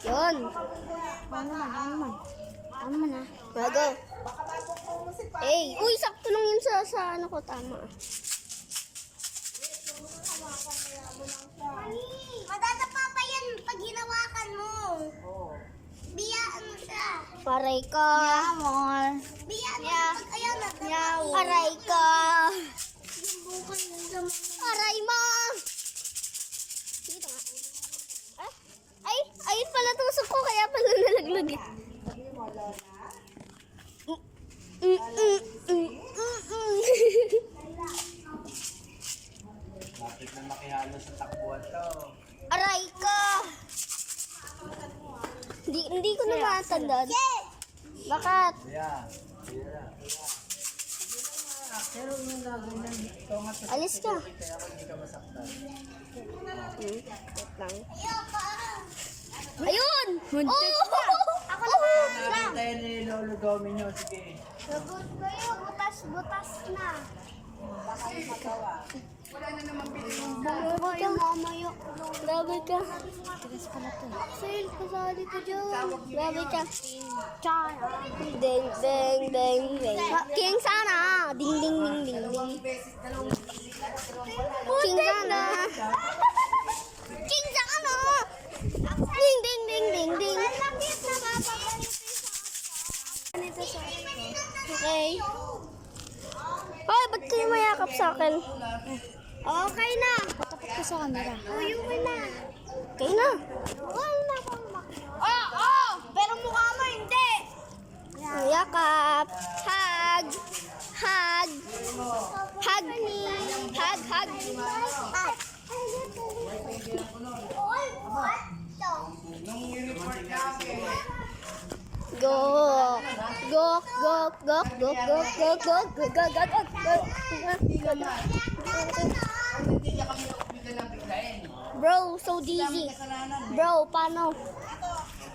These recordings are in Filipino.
Yun. Ano naman? Bago. Eh, uy, sakto lang yun sa ano ko, tama. Madadapa pa yan pag hinawakan mo. Biyaan mo siya. Aray ka. Amor. Biyaan mo pag ayaw na. Aray ka. Yung bukan mo sa Aray mo. Dito nga. Ay pala tusok ko, kaya pala nalaglag. Bakit na makihalo sa takbuhan to? Aray ka. Hindi ko na matandaan. Bakit? Yeah. Yeah. Pero yung gagawin ng tongat sa Alis ka. kaya ako hindi ka masaktan. Wait lang. Ayun! Oh! Ako naman. Nakakita yan ni Lolo Domino. Sige. Sagot kayo. Butas na. Grabe ka. Mamayo. Grabe ka. Tigas pala to. Sa'yo, kasali ko dyan. Grabe ka. Ding, ding, ding, ding. King sana. Ding, ding, ding, ding, ding. King sana. King sana. Ding, ding, ding, ding, ding. Okay. Hoy, ba't kayo mayakap sa akin? Okay na. Patapot ka sa camera. Okay na. Okay na. Pero mukha mo hindi. Yakap. Hug. Hug. Hug. Hug. Hug. Go. Go. Go. Go. Go. Go. Go. Go. Go. Go. Go. Bro, so dizzy. Bro, paano?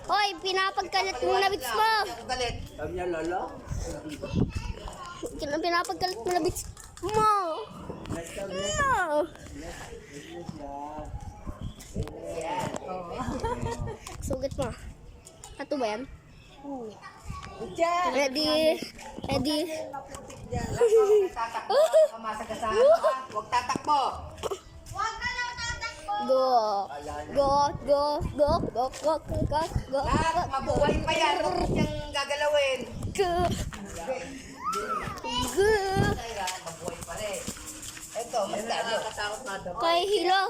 Hoy, pinapagkalat mo na bits mo. Sabi niya, Lolo? Pinapagkalat mo na bits mo. No. Sugat mo. Ato ba yan? Ready? Ready? Huwag tatakbo! Huwag ka lang tatakbo. Go. Go. Go. Go. Go. Go. Go. Go. Go. Lahat, mabuhay pa yan. Huwag niyang gagalawin. Go. Go. Mabuhay pa rin. Ito, mas nakakatakot na ito. Kay Hilo.